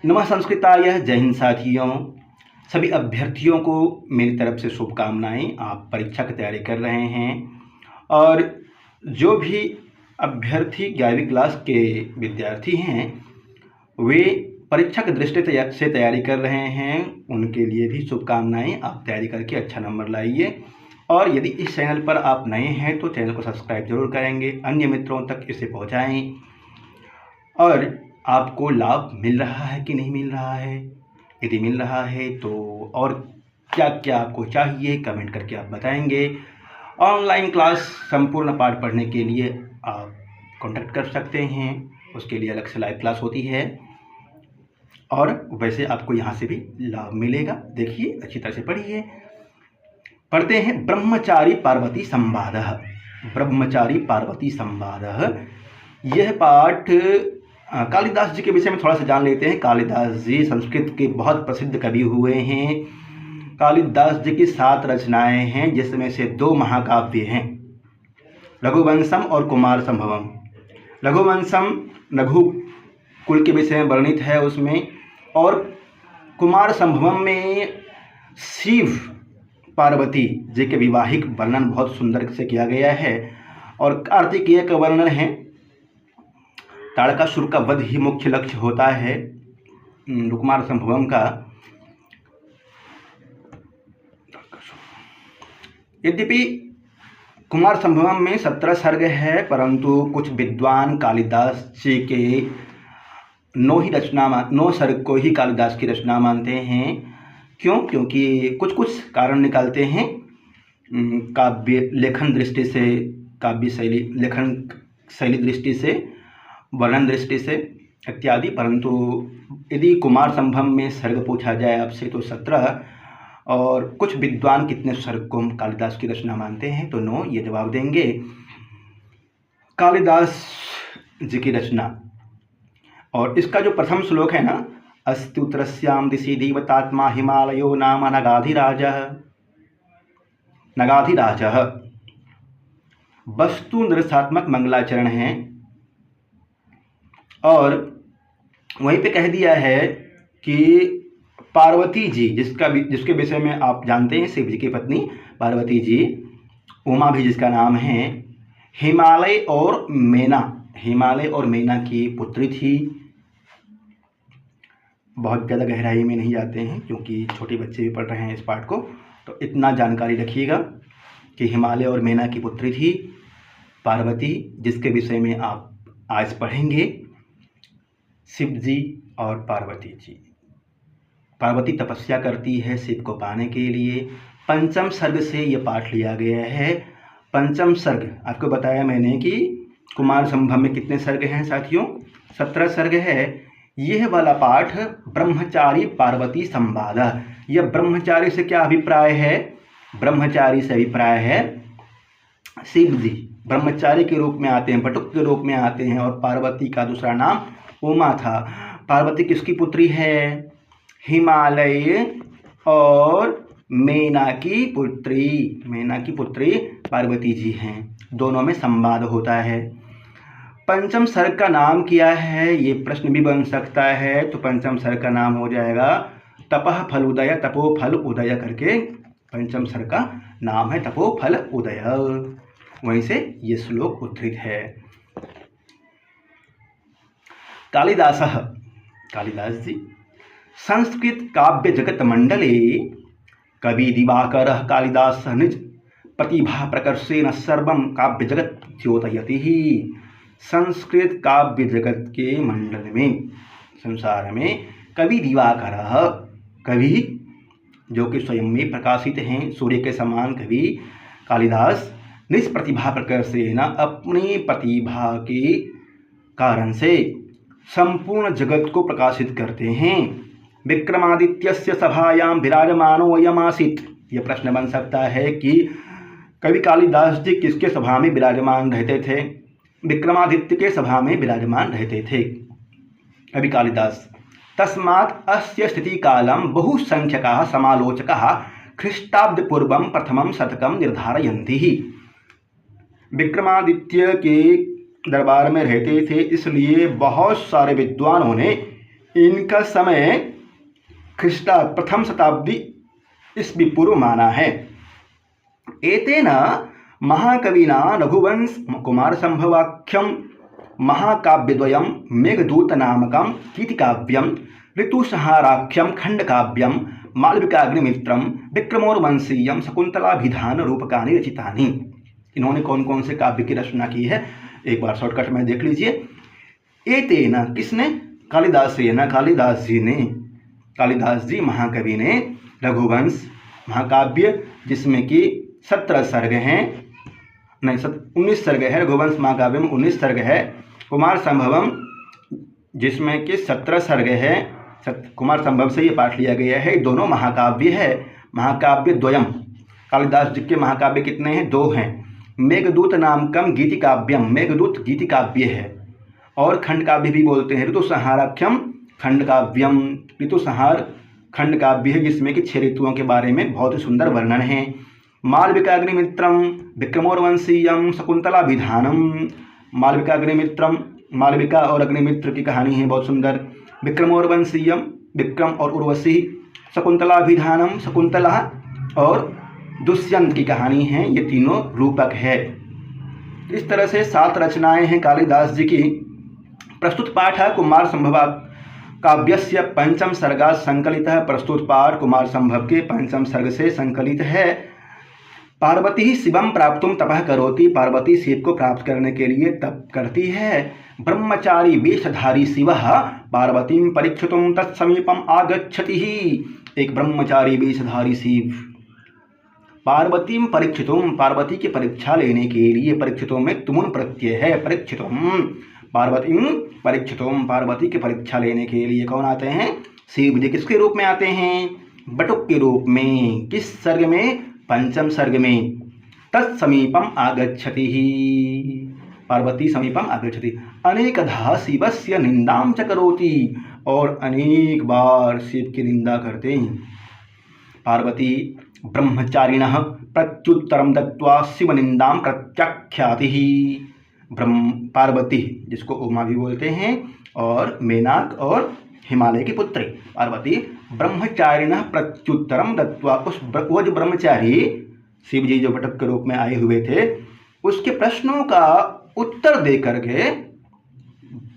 नमः संस्कृताय। जय हिंद साथियों। सभी अभ्यर्थियों को मेरी तरफ से शुभकामनाएं। आप परीक्षा की तैयारी कर रहे हैं और जो भी अभ्यर्थी 11वीं क्लास के विद्यार्थी हैं वे परीक्षा की दृष्टि से तैयारी कर रहे हैं, उनके लिए भी शुभकामनाएं। आप तैयारी करके अच्छा नंबर लाइए और यदि इस चैनल पर आप नए हैं तो चैनल को सब्सक्राइब जरूर करेंगे, अन्य मित्रों तक इसे पहुंचाएं। और आपको लाभ मिल रहा है कि नहीं मिल रहा है, यदि मिल रहा है तो और क्या क्या आपको चाहिए कमेंट करके आप बताएंगे। ऑनलाइन क्लास संपूर्ण पाठ पढ़ने के लिए आप कांटेक्ट कर सकते हैं, उसके लिए अलग से लाइव क्लास होती है और वैसे आपको यहाँ से भी लाभ मिलेगा। देखिए अच्छी तरह से पढ़िए। पढ़ते हैं ब्रह्मचारी पार्वती संवादः। ब्रह्मचारी पार्वती संवादः, यह पाठ कालिदास जी के विषय में थोड़ा सा जान लेते हैं। कालिदास जी संस्कृत के बहुत प्रसिद्ध कवि हुए हैं। कालिदास जी की 7 रचनाएं हैं, जिसमें से 2 महाकाव्य हैं, रघुवंशम और कुमार संभवम। रघुवंशम रघु कुल के विषय में वर्णित है उसमें, और कुमार संभवम में शिव पार्वती जी के वैवाहिक वर्णन बहुत सुंदर से किया गया है और कार्तिकेय का वर्णन है। ताड़कासुर का वध ही मुख्य लक्ष्य होता है कुमार संभवम का। यद्यपि कुमार संभवम में 17 सर्ग है, परंतु कुछ विद्वान कालिदास जी के 9 सर्ग को ही कालिदास की रचना मानते हैं। क्यों? क्योंकि कुछ कारण निकालते हैं काव्य लेखन दृष्टि से, काव्य शैली लेखन शैली दृष्टि से, वर्णन दृष्टि से इत्यादि। परंतु यदि कुमार संभवम में सर्ग पूछा जाए आपसे तो 17, और कुछ विद्वान कितने सर्ग को कालिदास की रचना मानते हैं तो 9 ये जवाब देंगे। कालिदास जी की रचना, और इसका जो प्रथम श्लोक है ना, अस्ति उत्तरस्याम दिशि दीवतात्मा हिमालयो नाम नगाधिराजः। नगाधिराजः वस्तु निरसात्मक मंगलाचरण है और वहीं पे कह दिया है कि पार्वती जी, जिसके विषय में आप जानते हैं, शिव जी की पत्नी पार्वती जी, उमा भी जिसका नाम है, हिमालय और मेना की पुत्री थी। बहुत ज़्यादा गहराई में नहीं जाते हैं क्योंकि छोटे बच्चे भी पढ़ रहे हैं इस पाठ को, तो इतना जानकारी रखिएगा कि हिमालय और मेना की पुत्री थी पार्वती, जिसके विषय में आप आज पढ़ेंगे। शिव जी और पार्वती जी, पार्वती तपस्या करती है शिव को पाने के लिए। पंचम सर्ग से ये पाठ लिया गया है। पंचम सर्ग आपको बताया मैंने कि कुमार संभव में कितने सर्ग हैं साथियों, 17 सर्ग है। यह वाला पाठ ब्रह्मचारी पार्वती संवाद, यह ब्रह्मचारी से क्या अभिप्राय है? ब्रह्मचारी से अभिप्राय है शिव जी ब्रह्मचारी के रूप में आते हैं, बटुक के रूप में आते हैं, और पार्वती का दूसरा नाम उमा था। पार्वती किसकी पुत्री है? हिमालय और मेना की पुत्री पार्वती जी हैं। दोनों में संवाद होता है। पंचम सर्ग का नाम क्या है, ये प्रश्न भी बन सकता है, तो पंचम सर्ग का नाम हो जाएगा तपः फल उदय, तपो फल उदय करके पंचम सर्ग का नाम है, तपो फल उदय। वहीं से ये श्लोक उद्धृत है। कालिदास जी संस्कृत काव्य जगत मंडले कवि दिवाकर कालिदास निज प्रतिभा प्रकर्षेण सर्वं काव्य जगत द्योतयति ही। संस्कृत काव्य जगत के मंडल में, संसार में कवि दिवाकर, कवि जो कि स्वयं में प्रकाशित हैं, सूर्य के समान कवि कालिदास, निज प्रतिभा प्रकर्षेण अपनी प्रतिभा के कारण से संपूर्ण जगत को प्रकाशित करते हैं। विक्रमादित्यस्य सभायां विराजमानो अयमासीत्। यह प्रश्न बन सकता है कि कवि कालिदास जी किसके सभा में विराजमान रहते थे? विक्रमादित्य के सभा में विराजमान रहते थे कवि कालिदास। तस्मात् अस्य स्थिति कालम बहुसंख्यकाः समालोचकाः ख्रीष्टाब्द पूर्वं प्रथमं शतकं निर्धारयन्ति। विक्रमादित्य के दरबार में रहते थे, इसलिए बहुत सारे विद्वानों ने इनका समय ख्रीष्टा प्रथम शताब्दी ईस्वी पूर्व माना है। एतेन महाकविना रघुवंश कुमार संभवाख्यम महाकाव्यद्वयं मेघदूत नामकं गीतिकाव्यं ऋतुसंहाराख्यं खंडकाव्यं मालविकाग्निमित्रं विक्रमोर्वंशीयं शकुंतलाभिधान रूपकानि रचितानि। इन्होंने कौन कौन से काव्य की रचना की है एक बार शॉर्टकट में देख लीजिए। एतेन किसने? कालिदास न कालिदास जी ने, कालिदास जी महाकवि ने रघुवंश महाकाव्य जिसमें कि 17 सर्ग हैं, नहीं 19 सर्ग है, रघुवंश महाकाव्य में 19 सर्ग है। कुमार संभवम जिसमें कि 17 सर्ग है, कुमार संभव से ये पाठ लिया गया है। दोनों महाकाव्य है। महाकाव्य द्वयम, कालिदास जी के महाकाव्य कितने हैं? 2 हैं। मेघदूत नामकम गीतिकाव्यम, मेघदूत गीतिकाव्य है। और खंड काव्य भी बोलते हैं। ऋतुसंहाराख्यम खंड काव्यम, ऋतुसंहार खंड काव्य है जिसमें कि 6 ऋतुओं के बारे में बहुत ही सुंदर वर्णन है। मालविकाग्निमित्रम विक्रमोर्वंशीयम शकुंतलाभिधानम, मालविकाग्निमित्रम, मालविका और अग्निमित्र की कहानी है बहुत सुंदर। विक्रमोर्वंशीयम, विक्रम और उर्वशी, शकुंतलाभिधानम, शकुंतला और दुष्यंत की कहानी है। ये तीनों रूपक है। इस तरह से 7 रचनाएं हैं कालिदास जी की। प्रस्तुत पाठ है कुमार संभव काव्यस्य पंचम सर्गा संकलित है। प्रस्तुत पाठ कुमार संभव के 5वें सर्ग से संकलित है। पार्वती शिवम प्राप्तुम तपः करोति, पार्वती शिव को प्राप्त करने के लिए तप करती है। ब्रह्मचारी वेशधारी शिवः पार्वतीं परीक्षितुम तत्समीपम आगच्छति। एक ब्रह्मचारी वेशधारी शिव पार्वतीं परीक्षितुम, पार्वती की परीक्षा लेने के लिए, परीक्षितों में तुमुन प्रत्यय है, परीक्षितुम, पार्वतीं परीक्षितुम, पार्वती की परीक्षा लेने के लिए कौन आते हैं? शिव जी। किसके रूप में आते हैं? बटुक के रूप में। किस सर्ग में? 5वें सर्ग में। तत्समीपम आगच्छति, पार्वती समीपम आगच्छति। अनेकधा शिवस्य निंदां च करोति, और अनेक बार शिव की निंदा करते हैं। पार्वती ब्रह्मचारिणः प्रत्युत्तरं दत्त्वा शिवनिंदां प्रत्याख्याति। पार्वती जिसको उमा भी बोलते हैं, और मेनाक और हिमालय की पुत्री पार्वती ब्रह्मचारिणः प्रत्युत्तरं दत्त्वा, वो जो ब्रह्मचारी शिव जी जो बटक के रूप में आए हुए थे उसके प्रश्नों का उत्तर दे करके,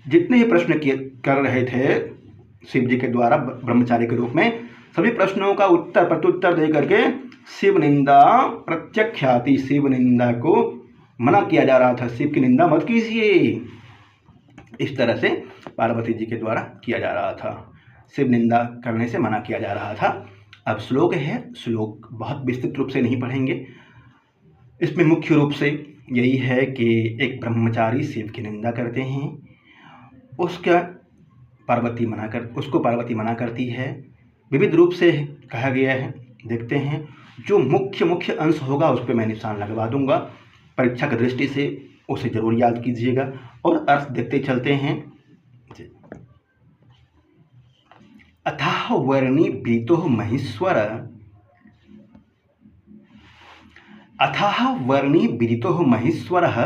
जितने ही प्रश्न कर रहे थे शिव जी के द्वारा ब्रह्मचारी के रूप में, सभी प्रश्नों का उत्तर प्रत्युत्तर दे करके शिव निंदा प्रत्याख्याति, शिव निंदा को मना किया जा रहा था। शिव की निंदा मत कीजिए, इस तरह से पार्वती जी के द्वारा किया जा रहा था। शिव निंदा करने से मना किया जा रहा था। अब श्लोक है, श्लोक बहुत विस्तृत रूप से नहीं पढ़ेंगे। इसमें मुख्य रूप से यही है कि एक ब्रह्मचारी शिव की निंदा करते हैं, उसको पार्वती मना करती है। विविध रूप से कहा गया है, देखते हैं। जो मुख्य अंश होगा उस पर मैं निशान लगवा दूंगा, परीक्षा की दृष्टि से उसे जरूर याद कीजिएगा और अर्थ देखते चलते हैं। अथाह वर्णी बीतो महेश्वर, अथाह वर्णी विदितो महेश्वरः,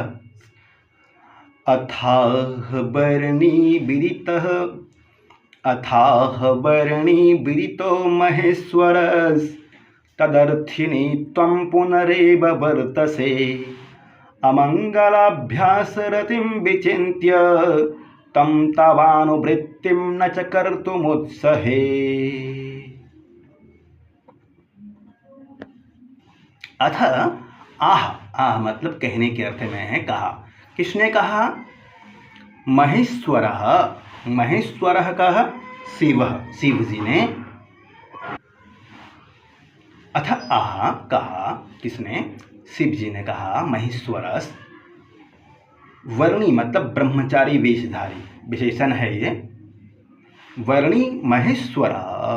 अथाह वर्णी विदितः, अथाह वर्णी विदितो महेश्वरस्, तदर्थिनि त्वं पुनरेव वर्तसे, अमंगलाभ्यासरतिं विचिन्त्य तं तवानुवृत्तिं न च कर्तुमुत्सहे। अथ आह मतलब कहने के अर्थ में है कहा। किसने कहा? महेश्वरः, महेश्वरः कहा शिव, शिव जी ने। अथ आह कहा, किसने? शिव जी ने कहा। महेश्वरस्, वर्णी मतलब ब्रह्मचारी वेशधारी, विशेषण है ये। वर्णी महेश्वर,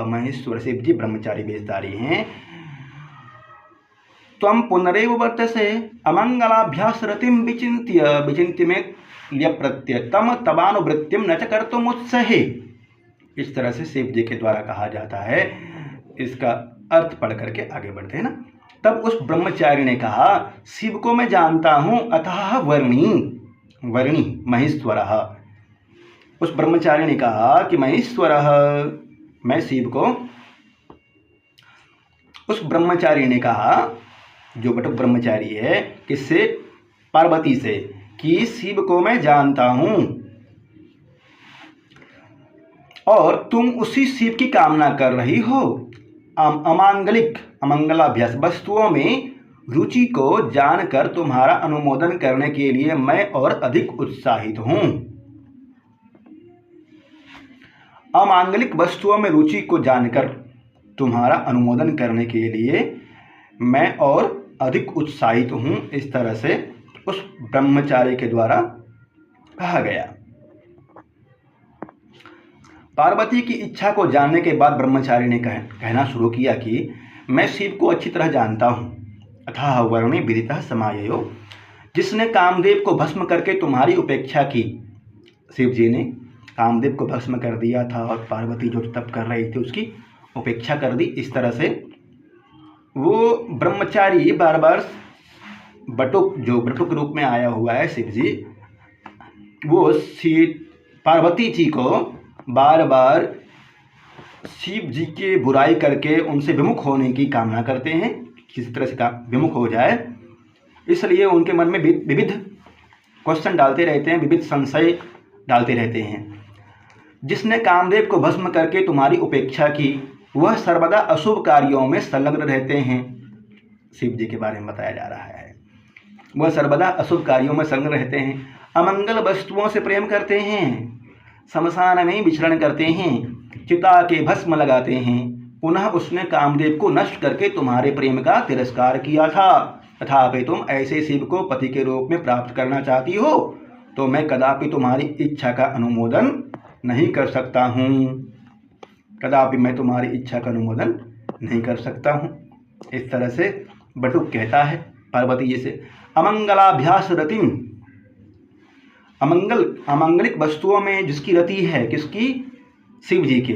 महेश्वर शिव जी ब्रह्मचारी वेशधारी हैं। त्वं पुनरेव वर्तसे अमंगलाभ्यास रतिम विचिन्त्य, विचिन्त्य में लिया प्रत्यय, तम तवानुवृत्तिम न च कर्तुमुत्सहे। इस तरह से शिव जी के द्वारा कहा जाता है। इसका अर्थ पढ़ करके आगे बढ़ते हैं ना। तब उस ब्रह्मचारी ने कहा, शिव को मैं जानता हूँ। अतः वर्णी, वर्णी महेश्वरः, उस ब्रह्मचारी ने कहा कि मैं ईश्वरः, मैं शिव को। उस ब्रह्मचारी ने कहा, जो बटुक ब्रह्मचारी है, किससे? पार्वती से, कि शिव को मैं जानता हूं और तुम उसी शिव की कामना कर रही हो। अमंगलाभ्यास वस्तुओं में रुचि को जानकर तुम्हारा अनुमोदन करने के लिए मैं और अधिक उत्साहित हूं। अमांगलिक वस्तुओं में रुचि को जानकर तुम्हारा अनुमोदन करने के लिए मैं और अधिक उत्साहित हूं। इस तरह से उस ब्रह्मचारी के द्वारा कहा गया। पार्वती की इच्छा को जानने के बाद ब्रह्मचारी ने कहना शुरू किया कि मैं शिव को अच्छी तरह जानता हूँ। अथाह वर्णे विदितः समाययो, जिसने कामदेव को भस्म करके तुम्हारी उपेक्षा की। शिव जी ने कामदेव को भस्म कर दिया था और पार्वती जो तप कर रही थी उसकी उपेक्षा कर दी। इस तरह से वो ब्रह्मचारी बार बार बटुक, जो बटुक रूप में आया हुआ है शिव जी, वो पार्वती जी को बार बार शिव जी की बुराई करके उनसे विमुख होने की कामना करते हैं, किसी तरह से विमुख हो जाए। इसलिए उनके मन में विविध क्वेश्चन डालते रहते हैं, विविध संशय डालते रहते हैं। जिसने कामदेव को भस्म करके तुम्हारी उपेक्षा की वह सर्वदा अशुभ कार्यों में संलग्न रहते हैं। शिव जी के बारे में बताया जा रहा है, वह सर्वदा अशुभ कार्यों में संलग्न रहते हैं, अमंगल वस्तुओं से प्रेम करते हैं, शमशान में विचरण करते हैं, चिता के भस्म लगाते हैं। पुनः उसने कामदेव को नष्ट करके तुम्हारे प्रेम का तिरस्कार किया था। तथापि तुम ऐसे शिव को पति के रूप में प्राप्त करना चाहती हो तो मैं कदापि तुम्हारी इच्छा का अनुमोदन नहीं कर सकता हूँ। कदापि मैं तुम्हारी इच्छा का अनुमोदन नहीं कर सकता हूँ। इस तरह से बटुक कहता है पार्वती जी से। अमंगलाभ्यास रतिम, अमंगलिक वस्तुओं में जिसकी रति है, किसकी? शिव जी के।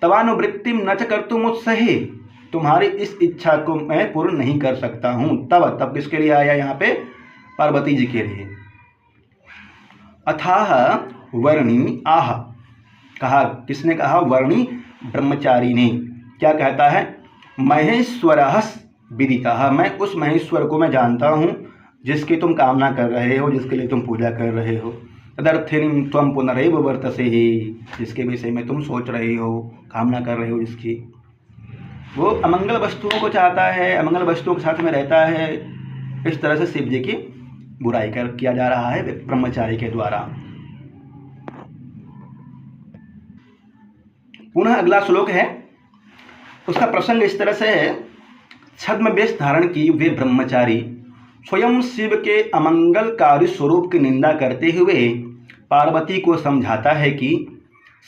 तवानुवृत्तिम न च कर्तुम उत्सहे, तुम्हारी इस इच्छा को मैं पूर्ण नहीं कर सकता हूँ। तब किसके लिए आया यहाँ पे? पार्वती जी के लिए। अथाह वर्णी आह, कहा, किसने कहा? वर्णी ब्रह्मचारी ने। क्या कहता है? महेश्वरः विदितः, मैं उस महेश्वर को मैं जानता हूँ जिसकी तुम कामना कर रहे हो, जिसके लिए तुम पूजा कर रहे हो। तदर्थिनीं त्वं पुनरैव वर्तसे, जिसके विषय में तुम सोच रहे हो, कामना कर रहे हो, जिसकी। वो अमंगल वस्तुओं को चाहता है, अमंगल वस्तुओं के साथ में रहता है। इस तरह से शिव जी की बुराई किया जा रहा है ब्रह्मचारी के द्वारा। पुनः अगला श्लोक है, उसका प्रसंग इस तरह से है। छद्म वेश धारण की वे ब्रह्मचारी स्वयं शिव के अमंगलकारी स्वरूप की निंदा करते हुए पार्वती को समझाता है कि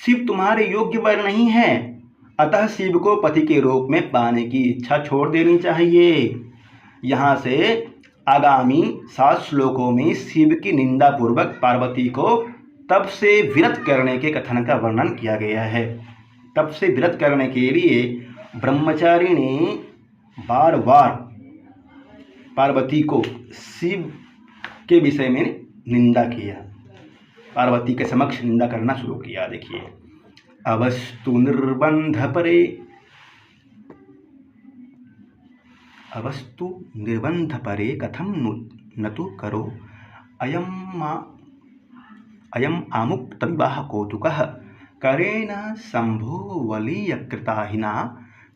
शिव तुम्हारे योग्य वर नहीं है, अतः शिव को पति के रूप में पाने की इच्छा छोड़ देनी चाहिए। यहाँ से आगामी 7 श्लोकों में शिव की निंदा पूर्वक पार्वती को तप से विरत करने के कथन का वर्णन किया गया है। तप से विरत करने के लिए ब्रह्मचारी ने बार बार पार्वती को शिव के विषय में निंदा किया, पार्वती के समक्ष निंदा करना शुरू किया। देखिए, अवस्तु निर्बंध परे कथम न तो करो अयम आमुक्त विवाह कौतुकः करेण शंभो वलीयकृताहिना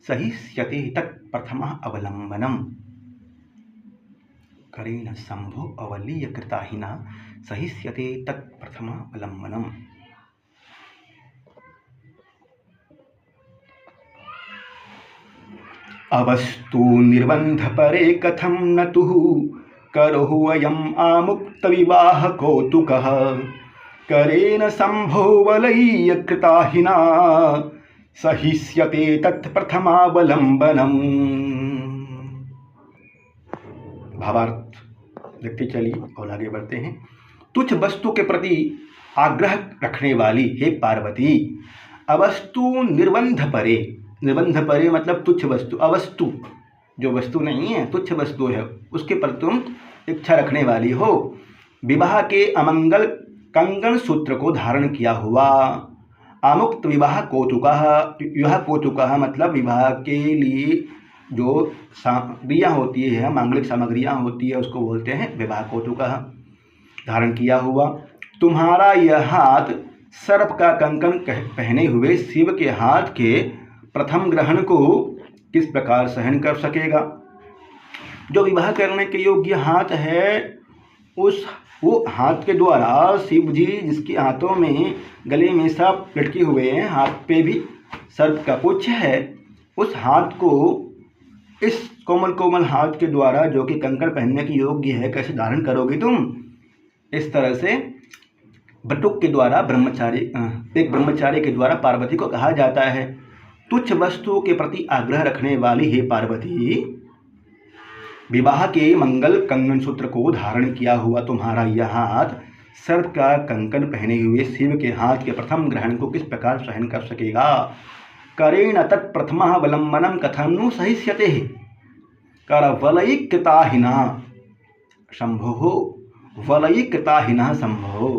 सहिष्यते तत्प्रथमः अवलंबनम्। करेण शंभो अवलीयकृताहिना सहिष्यते तत्प्रथमः अवलंबनम्। अवस्तु निर्बंध परे कथम न तुः करो अयम आमुक्त विवाह कौतुकः करेण शंभो वलयकृताहिना सहिष्यते तत्प्रथमावलंबनम्। भावार्थ देखते चलिए और आगे बढ़ते हैं। तुच्छ वस्तु के प्रति आग्रह रखने वाली हे पार्वती, अवस्तु निर्बंध परे, निर्बंध परे मतलब तुच्छ वस्तु, अवस्तु जो वस्तु नहीं है, तुच्छ वस्तु है, उसके प्रति तुम इच्छा रखने वाली हो। विवाह के अमंगल कंगन सूत्र को धारण किया हुआ। आमुक्त विवाह कौतुकः, यह कौतुकः मतलब विवाह के लिए जो सामग्रियाँ होती है, मांगलिक सामग्रियाँ होती है, उसको बोलते हैं विवाह कौतुकः, धारण किया हुआ। तुम्हारा यह हाथ सर्प का कंकन पहने हुए शिव के हाथ के प्रथम ग्रहण को किस प्रकार सहन कर सकेगा। जो विवाह करने के योग्य हाथ है, वो हाथ के द्वारा शिव जी जिसके हाथों में गले में सांप लटके हुए हैं, हाथ पे भी सर्प का पुच्छ है, उस हाथ को इस कोमल कोमल हाथ के द्वारा जो कि कंकण पहनने के योग्य है कैसे धारण करोगे तुम। इस तरह से बटुक के द्वारा एक ब्रह्मचारी के द्वारा पार्वती को कहा जाता है। तुच्छ वस्तु के प्रति आग्रह रखने वाली हे पार्वती, विवाह के मंगल कंगन सूत्र को धारण किया हुआ तुम्हारा यह हाथ सर्प का कंकन पहने हुए शिव के हाथ के प्रथम ग्रहण को किस प्रकार सहन कर सकेगा। करेण तत्प्रथमः वलंबनम कथनु सहिष्यते करवलयीकृताहिना शंभो वलयीकृताहिना शंभो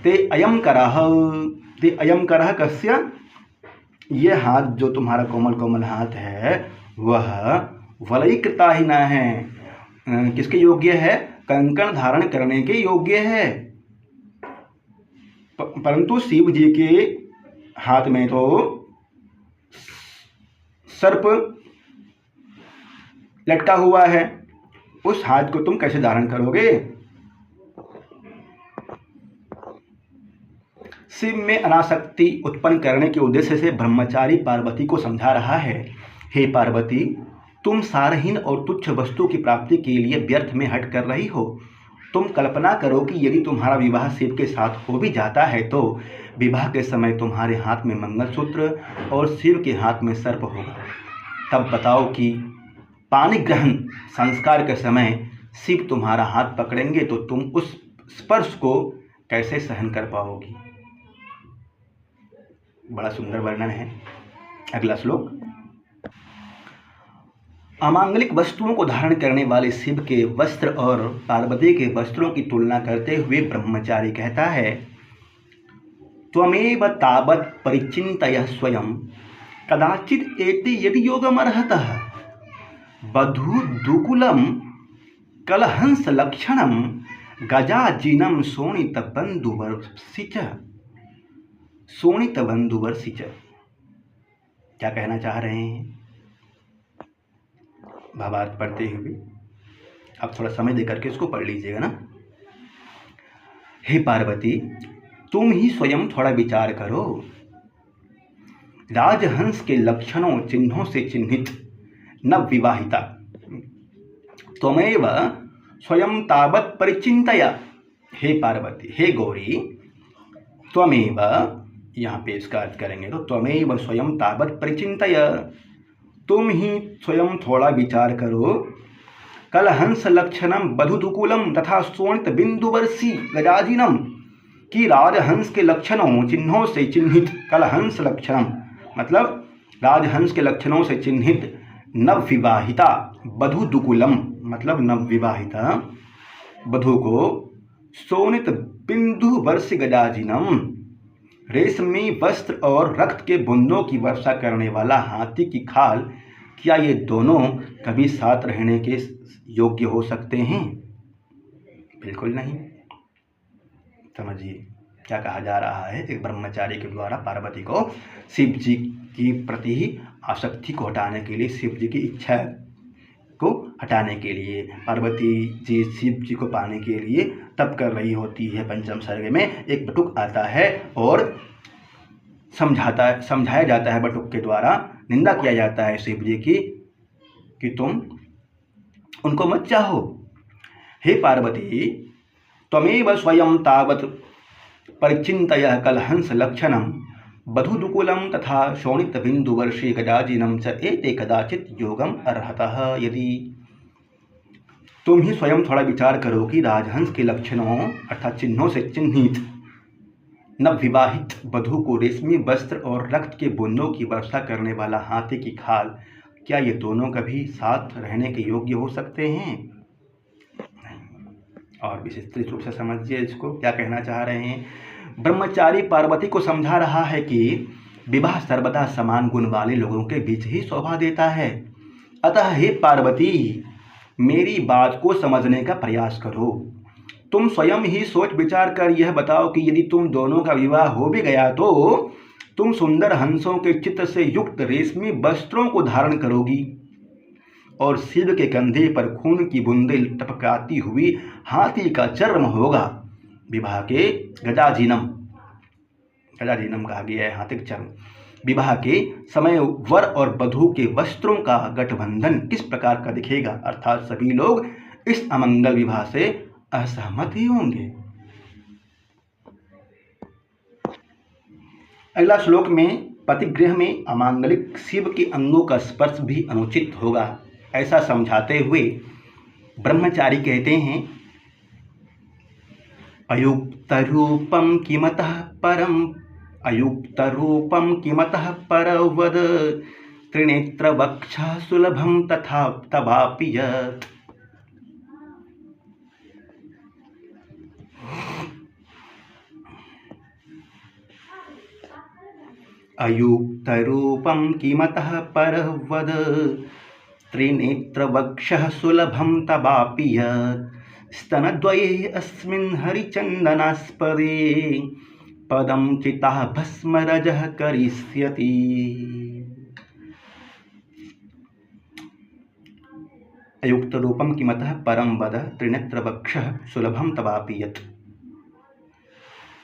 ते अयम करः कस्य, ये हाथ जो तुम्हारा कोमल कोमल हाथ है वह वलयीकृताहिना है, किसके योग्य है, कंकण धारण करने के योग्य है। परंतु शिव जी के हाथ में तो सर्प लटका हुआ है, उस हाथ को तुम कैसे धारण करोगे। शिव में अनासक्ति उत्पन्न करने के उद्देश्य से ब्रह्मचारी पार्वती को समझा रहा है। हे पार्वती, तुम सारहीन और तुच्छ वस्तु की प्राप्ति के लिए व्यर्थ में हट कर रही हो। तुम कल्पना करो कि यदि तुम्हारा विवाह शिव के साथ हो भी जाता है तो विवाह के समय तुम्हारे हाथ में मंगलसूत्र और शिव के हाथ में सर्प होगा। तब बताओ कि पानी ग्रहण संस्कार के समय शिव तुम्हारा हाथ पकड़ेंगे तो तुम उस स्पर्श को कैसे सहन कर पाओगी। बड़ा सुंदर वर्णन है। अगला श्लोक। अमांगलिक वस्तुओं को धारण करने वाले शिव के वस्त्र और पार्वती के वस्त्रों की तुलना करते हुए ब्रह्मचारी कहता है, त्वमेव तावत् परिचिन्तय स्वयं कदाचित् एति यदि योगमर्हतः बधूदुकूलं कलहंस लक्षणं गजाजिनं शोणितबंधुवर्षि च। क्या कहना चाह रहे हैं भावार्थ पढ़ते हुए आप थोड़ा समय देकर के इसको पढ़ लीजिएगा ना। हे पार्वती, तुम ही स्वयं थोड़ा विचार करो। राजहंस के लक्षणों चिन्हों से चिन्हित नवविवाहिता त्वमेव स्वयं तावत् परिचिन्तय। हे पार्वती, हे गौरी, त्वमेव, यहाँ पे इसका अर्थ करेंगे तो त्वमेव स्वयं तावत् परिचिन्तय, तुम ही स्वयं थोड़ा विचार करो। कलहंस लक्षणम बधुदुकूलम तथा शोणित बिंदुवर्षी गजाजिनम, कि राजहंस के लक्षणों चिन्हों से चिन्हित, कलहंस लक्षणम मतलब राजहंस के लक्षणों से चिन्हित नवविवाहिता, बधुदुकूलम मतलब नवविवाहिता बधु को, शोणित बिंदुवर्षी गजाजिनम रेशमी वस्त्र और रक्त के बूंदों की वर्षा करने वाला हाथी की खाल, क्या ये दोनों कभी साथ रहने के योग्य हो सकते हैं। बिल्कुल नहीं। समझिए क्या कहा जा रहा है। एक ब्रह्मचारी के द्वारा पार्वती को शिव जी की प्रति ही आसक्ति को हटाने के लिए, शिव जी की इच्छा को हटाने के लिए, पार्वती जी शिव जी को पाने के लिए तप कर रही होती है। पंचम सर्ग में एक बटुक आता है और समझाया जाता है, बटुक के द्वारा निंदा किया जाता है शिव जी की कि तुम उनको मत चाहो। हे पार्वती, त्वमेव स्वयं तावत् परिचिन्तय कलहंस लक्षणम बधुदुकूलम तथा शोणित बिंदुवर्षी गजाजिनम च एते कदाचित् योगम अर्हतः। यदि तुम ही स्वयं थोड़ा विचार करो कि राजहंस के लक्षणों अर्थात चिन्हों से चिन्हित नवविवाहित वधू को रेशमी वस्त्र और रक्त के बूंदों की वर्षा करने वाला हाथी की खाल, क्या ये दोनों कभी साथ रहने के योग्य हो सकते हैं। और विस्तृत रूप से समझिए इसको क्या कहना चाह रहे हैं। ब्रह्मचारी पार्वती को समझा रहा है कि विवाह सर्वदा समान गुण वाले लोगों के बीच ही शोभा देता है। अतः हे पार्वती, मेरी बात को समझने का प्रयास करो। तुम स्वयं ही सोच विचार कर यह बताओ कि यदि तुम दोनों का विवाह हो भी गया तो तुम सुंदर हंसों के चित्र से युक्त रेशमी वस्त्रों को धारण करोगी और शिव के कंधे पर खून की बूंदें टपकाती हुई हाथी का चर्म होगा। विवाह के गजाजीनम कहा गया है हाथी का चर्म। विवाह के समय वर और वधू के वस्त्रों का गठबंधन किस प्रकार का दिखेगा, अर्थात सभी लोग इस अमंगल विवाह से असहमत ही होंगे। अगला श्लोक में पतिगृह में अमांगलिक शिव के अंगों का स्पर्श भी अनुचित होगा, ऐसा समझाते हुए ब्रह्मचारी कहते हैं, अयुक्त रूपम किमतः परवद त्रिनेत्र वक्षा सुलभम तथा तवापि यत्। अयुक्त रूपम किमतः परवद त्रिनेत्र वक्षः सुलभम तवापि यत्। स्तनद्वये अस्मिन् हरिचन्दनास्पदे पदं चिताः भस्मरजः करिष्यति। अयुक्त रूपम किमतः परम वद त्रिनेत्र वक्षः सुलभम तवापि यत्।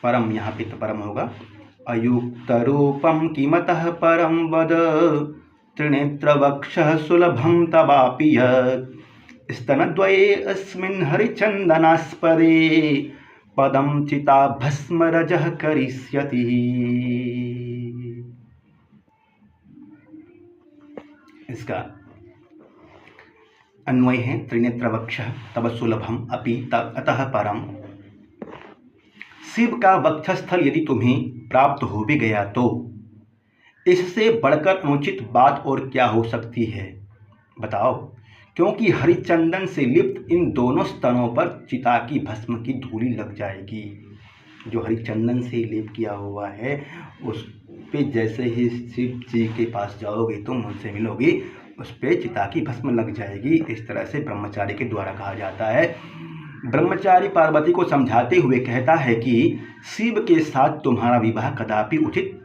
परम यहाँ पे तो परम होगा। अयुक्त रूपम किमतः परम वद त्रिनेत्र वक्षः सुलभम तवापि यत्। स्तनद्वये अस्मिन् हरिचन्दनास्पदे पदं चिता भस्मरजः करिष्यति। इसका अन्वय है त्रिनेत्र वक्षः तव सुलभम अपि अतः परम। शिव का वक्षस्थल यदि तुम्हें प्राप्त हो भी गया तो इससे बढ़कर अनुचित बात और क्या हो सकती है, बताओ। क्योंकि हरिचंदन से लिप्त इन दोनों स्तनों पर चिता की भस्म की धूली लग जाएगी। जो हरिचंदन से लेप किया हुआ है उस पे जैसे ही शिव जी के पास जाओगे तुम उनसे मिलोगे, उस पे चिता की भस्म लग जाएगी। इस तरह से ब्रह्मचारी के द्वारा कहा जाता है। ब्रह्मचारी पार्वती को समझाते हुए कहता है कि शिव के साथ तुम्हारा विवाह कदापि उचित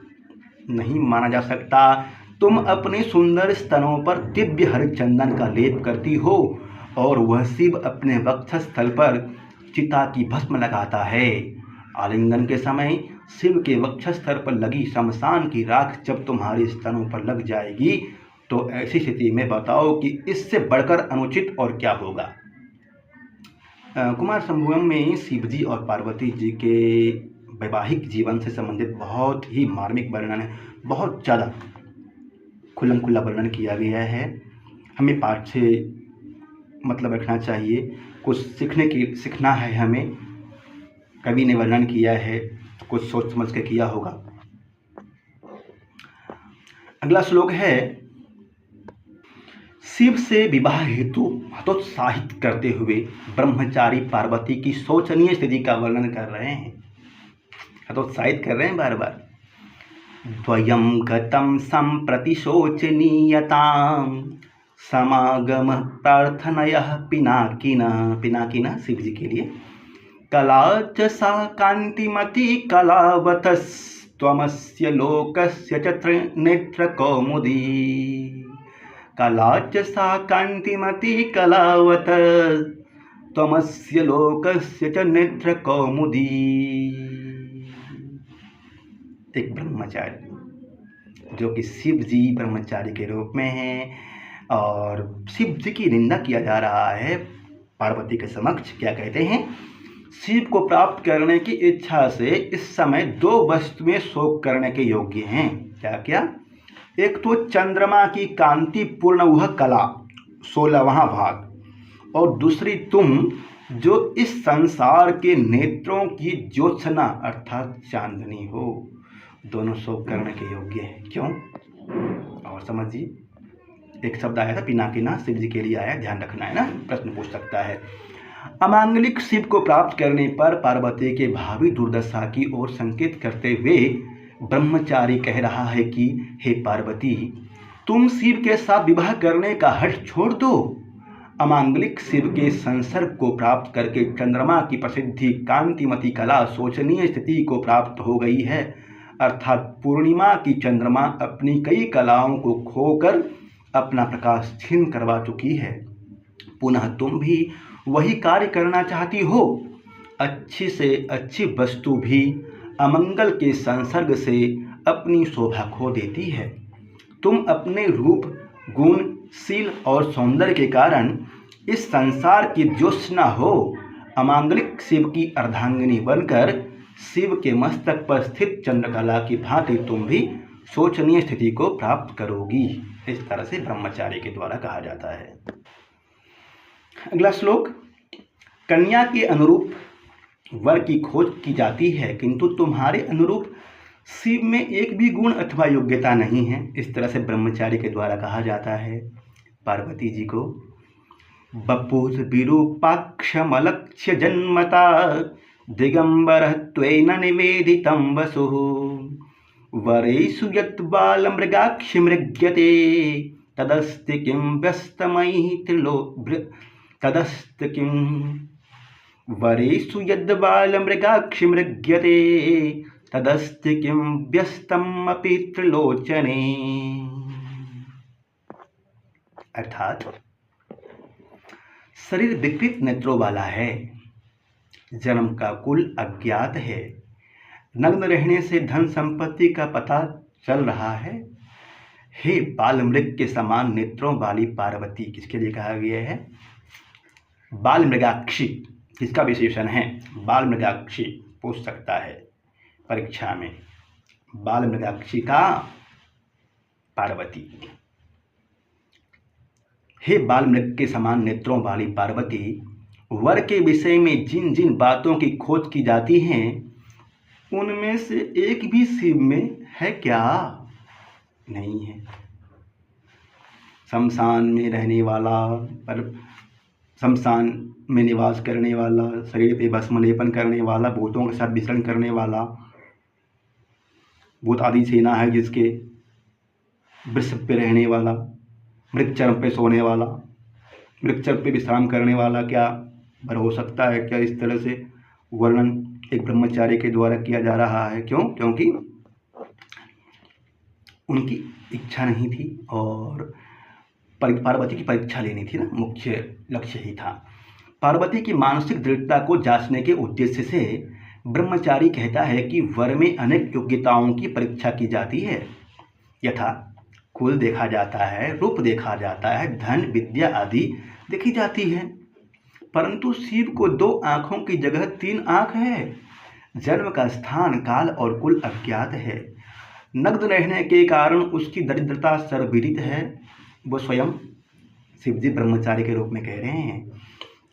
नहीं माना जा सकता। तुम अपने सुंदर स्तनों पर दिव्य हरिचंदन का लेप करती हो और वह शिव अपने वक्षस्थल पर चिता की भस्म लगाता है। आलिंगन के समय शिव के वक्षस्थल पर लगी शमशान की राख जब तुम्हारे स्तनों पर लग जाएगी तो ऐसी स्थिति में बताओ कि इससे बढ़कर अनुचित और क्या होगा। कुमार संभवम में शिव जी और पार्वती जी के वैवाहिक जीवन से संबंधित बहुत ही मार्मिक वर्णन है, बहुत ज़्यादा खुल्लम खुल्ला वर्णन किया गया है। हमें पाठ से मतलब रखना चाहिए, कुछ सीखना है हमें। कवि ने वर्णन किया है तो कुछ सोच समझ के किया होगा। अगला श्लोक है, शिव से विवाह हेतु हतोत्साहित करते हुए ब्रह्मचारी पार्वती की शोचनीय स्थिति का वर्णन कर रहे हैं। हतोत्साहित कर रहे हैं बार बार। द्वयं गतं सम्प्रति शोचनीयतां समागमः प्रार्थनयः पिनाकिनः शिव जी के लिए। कला च सा कान्तिमती कलावतस्त्वमस्य लोकस्य च त्रिनेत्रकौमुदी। कला च सा कान्तिमती कलावतस्त्वमस्य लोकस्य च नेत्रकौमुदी। एक ब्रह्मचारी जो कि शिव जी ब्रह्मचारी के रूप में हैं और शिव जी की निंदा किया जा रहा है पार्वती के समक्ष। क्या कहते हैं, शिव को प्राप्त करने की इच्छा से इस समय दो वस्तुएं शोक करने के योग्य हैं। क्या क्या? एक तो चंद्रमा की कांतिपूर्ण वह कला 16वां भाग, और दूसरी तुम जो इस संसार के नेत्रों की ज्योत्सना अर्थात चांदनी हो। दोनों शोक करने के योग्य हैं। क्यों? और समझिए। एक शब्द आया था पिनाकिना, शिव जी के लिए आया, ध्यान रखना है ना, प्रश्न पूछ सकता है। अमांगलिक शिव को प्राप्त करने पर पार्वती के भावी दुर्दशा की ओर संकेत करते हुए ब्रह्मचारी कह रहा है कि हे पार्वती, तुम शिव के साथ विवाह करने का हठ छोड़ दो। अमांगलिक शिव के संसर्ग को प्राप्त करके चंद्रमा की प्रसिद्धि कांतिमती कला शोचनीय स्थिति को प्राप्त हो गई है, अर्थात पूर्णिमा की चंद्रमा अपनी कई कलाओं को खोकर अपना प्रकाश छीन करवा चुकी है। पुनः तुम भी वही कार्य करना चाहती हो। अच्छी से अच्छी वस्तु भी अमंगल के संसर्ग से अपनी शोभा खो देती है। तुम अपने रूप, गुण, शील और सौंदर्य के कारण इस संसार की ज्योत्सना हो। अमांगलिक शिव की अर्धांगिनी बनकर शिव के मस्तक पर स्थित चंद्रकला की भांति तुम भी शोचनीय स्थिति को प्राप्त करोगी। इस तरह से ब्रह्मचारी के द्वारा कहा जाता है। अगला श्लोक, कन्या के अनुरूप वर की खोज की जाती है, किंतु तुम्हारे अनुरूप शिव में एक भी गुण अथवा योग्यता नहीं है। इस तरह से ब्रह्मचारी के द्वारा कहा जाता है पार्वती जी को। बपुष विरूपाक्षमलक्ष्य जन्मता दिगंबर त्वेन निवेदितं वसुः वरेषु यत् बालमृगाक्षि मृग्यते तदस्ति किं व्यस्तमयि तदस्ति किं वरेषु यद् बालमृगाक्षि मृग्यते तदस्ति किं व्यस्तमपि त्रिलोचने। अर्थात शरीर विकृत नेत्रों वाला है, जन्म का कुल अज्ञात है, नग्न रहने से धन संपत्ति का पता चल रहा है। हे बाल मृग के समान नेत्रों वाली पार्वती, किसके लिए कहा गया है? बाल मृगाक्षी किसका विशेषण है? बाल मृगाक्षी पूछ सकता है परीक्षा में। बाल मृगाक्षी का पार्वती। हे बाल मृग के समान नेत्रों वाली पार्वती, वर के विषय में जिन जिन बातों की खोज की जाती हैं उनमें से एक भी शिव में है क्या? नहीं है। शमशान में रहने वाला, पर शमशान में निवास करने वाला, शरीर पे भस्म लेपन करने वाला, भूतों के साथ विचरण करने वाला, भूत आदि सेना है जिसके, वृषभ पे रहने वाला, मृगचर्म पे सोने वाला, मृगचर्म पे विश्राम करने वाला, क्या वर हो सकता है क्या? इस तरह से वर्णन एक ब्रह्मचारी के द्वारा किया जा रहा है। क्यों? क्योंकि उनकी इच्छा नहीं थी और पार्वती की परीक्षा लेनी थी ना, मुख्य लक्ष्य ही था। पार्वती की मानसिक दृढ़ता को जांचने के उद्देश्य से ब्रह्मचारी कहता है कि वर में अनेक योग्यताओं की परीक्षा की जाती है। यथा कुल देखा जाता है, रूप देखा जाता है, धन, विद्या आदि देखी जाती है। परंतु शिव को 2 आँखों की जगह 3 आँख है। जन्म का स्थान, काल और कुल अज्ञात है। नग्न रहने के कारण उसकी दरिद्रता सर्वविदित है। वो स्वयं शिवजी ब्रह्मचारी के रूप में कह रहे हैं।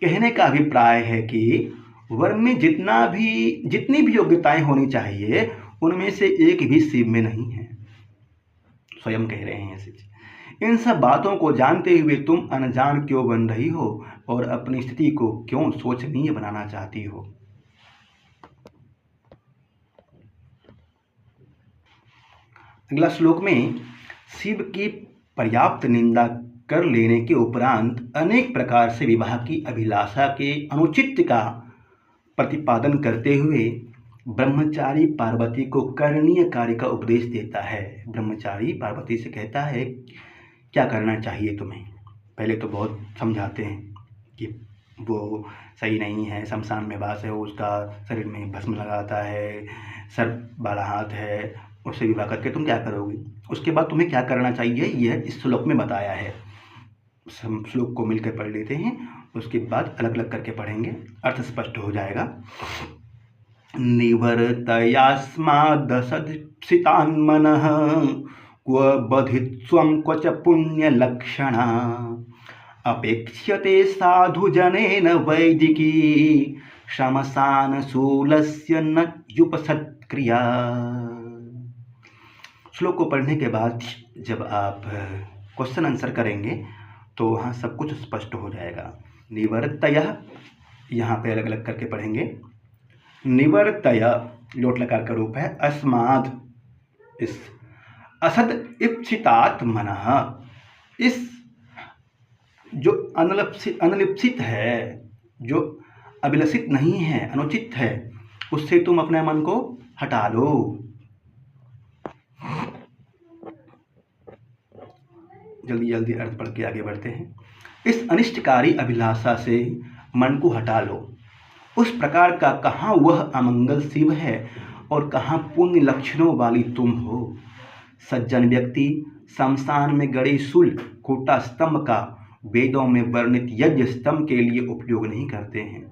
कहने का अभिप्राय है कि वर में जितनी भी योग्यताएं होनी चाहिए उनमें से एक भी शिव में नहीं है। स्वयं कह रहे हैं शिव। इन सब बातों को जानते हुए तुम अनजान क्यों बन रही हो और अपनी स्थिति को क्यों शोचनीय बनाना चाहती हो? अगला श्लोक में शिव की पर्याप्त निंदा कर लेने के उपरांत अनेक प्रकार से विवाह की अभिलाषा के अनुचित्य का प्रतिपादन करते हुए ब्रह्मचारी पार्वती को करणीय कार्य का उपदेश देता है। ब्रह्मचारी पार्वती से कहता है क्या करना चाहिए तुम्हें। पहले तो बहुत समझाते हैं कि वो सही नहीं है, शमशान में वास है, उसका शरीर में भस्म लगाता है, सर्प वाला हाथ है, उससे विवाह करके तुम क्या करोगी। उसके बाद तुम्हें क्या करना चाहिए यह इस श्लोक में बताया है। हम श्लोक को मिलकर पढ़ लेते हैं, उसके बाद अलग अलग करके पढ़ेंगे, अर्थ स्पष्ट हो जाएगा। निवर्तयास्मादसदृक्षितान् मनः क्व बधित्स्वं क्व च पुण्यलक्षणा अपेक्ष्यते साधुजनेन वैदिकी शमशानशूलस्य न युपसत्क्रिया। श्लोक को पढ़ने के बाद जब आप क्वेश्चन आंसर करेंगे तो वहाँ सब कुछ स्पष्ट हो जाएगा। निवर्तयः यहाँ पे अलग अलग करके पढ़ेंगे। निवर्तय लोट लकार का रूप है अस्माद, इस असद इप्सितात् मनः, इस जो अनलिप्सित है, जो अभिलषित नहीं है, अनुचित है, उससे तुम अपने मन को हटा लो। जल्दी जल्दी अर्थ पढ़ के आगे बढ़ते हैं। इस अनिष्टकारी अभिलाषा से मन को हटा लो। उस प्रकार का कहाँ वह अमंगल शिव है और कहाँ पुण्य लक्षणों वाली तुम हो। सज्जन व्यक्ति शमशान में गड़े शूल कोटा स्तंभ का वेदों में वर्णित यज्ञ स्तंभ के लिए उपयोग नहीं करते हैं।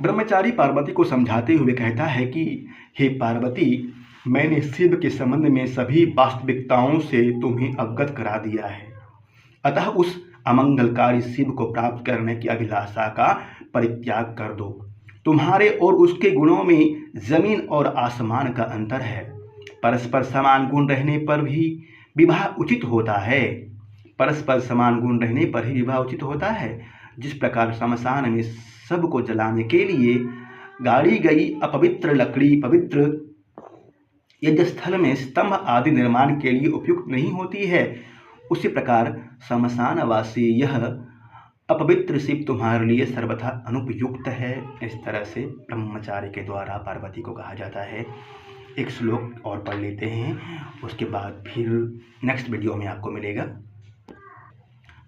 ब्रह्मचारी पार्वती को समझाते हुए कहता है कि हे पार्वती, मैंने शिव के संबंध में सभी वास्तविकताओं से तुम्हें अवगत करा दिया है, अतः उस अमंगलकारी शिव को प्राप्त करने की अभिलाषा का परित्याग कर दो। तुम्हारे और उसके गुणों में जमीन और आसमान का अंतर है। परस्पर समान गुण रहने पर भी विवाह उचित होता है। परस्पर समान गुण रहने पर ही विवाह उचित होता है। जिस प्रकार शमशान में सबको जलाने के लिए गाड़ी गई अपवित्र लकड़ी पवित्र यज्ञस्थल में स्तंभ आदि निर्माण के लिए उपयुक्त नहीं होती है, उसी प्रकार शमशानवासी यह अपवित्र शिव तुम्हारे लिए सर्वथा अनुपयुक्त है। इस तरह से ब्रह्मचारी के द्वारा पार्वती को कहा जाता है। एक श्लोक और पढ़ लेते हैं, उसके बाद फिर नेक्स्ट वीडियो में आपको मिलेगा।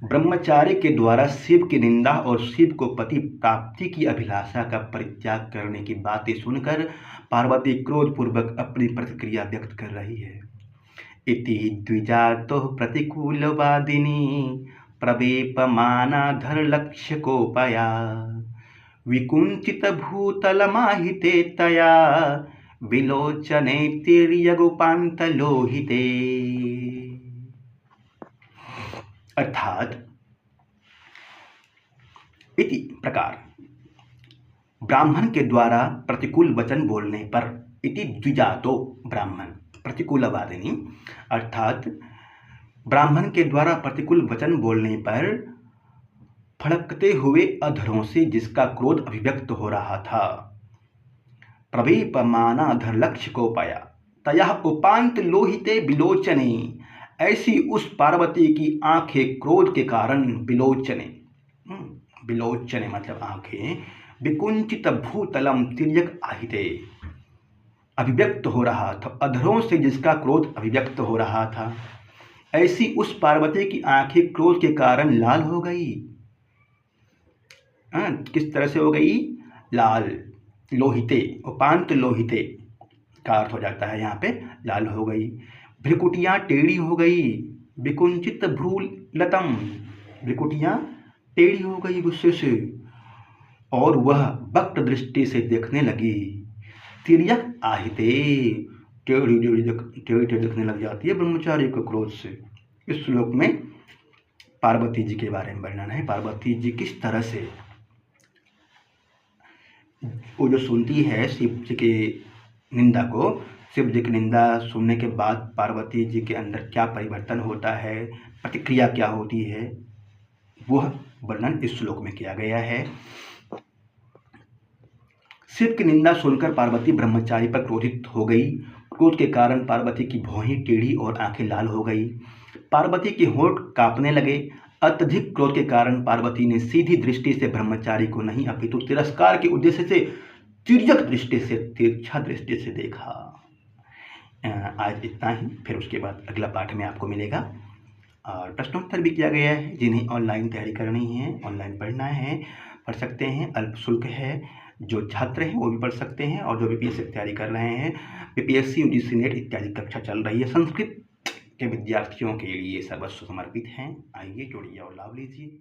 ब्रह्मचारी के द्वारा शिव की निंदा और शिव को पति प्राप्ति की अभिलाषा का परित्याग करने की बातें सुनकर पार्वती क्रोधपूर्वक अपनी प्रतिक्रिया व्यक्त कर रही है। इति द्विजातो प्रतिकूलवादिनी प्रवेपमानाधरलक्ष्यकोपया विकुंचित भूतलमाहिते तया विलोचने तिर्यगुपान्तलोहिते। अर्थात इति प्रकार ब्राह्मण के द्वारा प्रतिकूल वचन बोलने पर, इति द्विजातो ब्राह्मण प्रतिकूलवादिनी, अर्थात ब्राह्मण के द्वारा प्रतिकूल वचन बोलने पर फड़कते हुए अधरों से जिसका क्रोध अभिव्यक्त हो रहा था। प्रवेपमानाधर लक्ष्य को पाया तया उपांत लोहिते विलोचने, ऐसी उस पार्वती की आंखें क्रोध के कारण विलोचने, विलोचने मतलब आंखें, विकुंचित भूतलम तिर्यक आहिते, अभिव्यक्त हो रहा था, अधरों से जिसका क्रोध अभिव्यक्त हो रहा था, ऐसी उस पार्वती की आंखें क्रोध के कारण लाल हो गई। किस तरह से हो गई? लाल, लोहिते, उपांत लोहिते का अर्थ हो जाता है यहाँ पे लाल हो गई। भ्रिकुटियाँ टेढ़ी हो गई, विकुंचित भ्रूलतम, भ्रिकुटियाँ टेढ़ी हो गई गुस्से से, और वह वक्त दृष्टि से देखने लगी। तिर्यक आहिते, टेढ़ी देखने लग जाती है ब्रह्मचारी को क्रोध से। इस श्लोक में पार्वती जी के बारे में वर्णन है। पार्वती जी किस तरह से वो जो सुनती है शिव जी की निंदा को, शिव जी की निंदा सुनने के बाद पार्वती जी के अंदर क्या परिवर्तन होता है, प्रतिक्रिया क्या होती है, वह वर्णन इस श्लोक में किया गया है। शिव की निंदा सुनकर पार्वती ब्रह्मचारी पर क्रोधित हो गई। क्रोध के कारण पार्वती की भौहें टेढ़ी और आंखें लाल हो गई। पार्वती के होंठ कांपने लगे। अत्यधिक क्रोध के कारण पार्वती ने सीधी दृष्टि से ब्रह्मचारी को नहीं अपितु तिरस्कार के उद्देश्य से तिर्यक दृष्टि से, तिरछा दृष्टि से देखा। आज इतना ही, फिर उसके बाद अगला पाठ में आपको मिलेगा। और प्रश्नोत्तर भी किया गया है। जिन्हें ऑनलाइन तैयारी करनी है, ऑनलाइन पढ़ना है, पढ़ सकते हैं। अल्प शुल्क है, जो छात्र हैं वो भी पढ़ सकते हैं। और जो बीपीएससी की तैयारी कर रहे हैं, बीपीएससी यूजीसी नेट इत्यादि कक्षा चल रही है, संस्कृत के विद्यार्थियों के लिए सर्वस्व समर्पित हैं। आइए जुड़िए और लाभ लीजिए।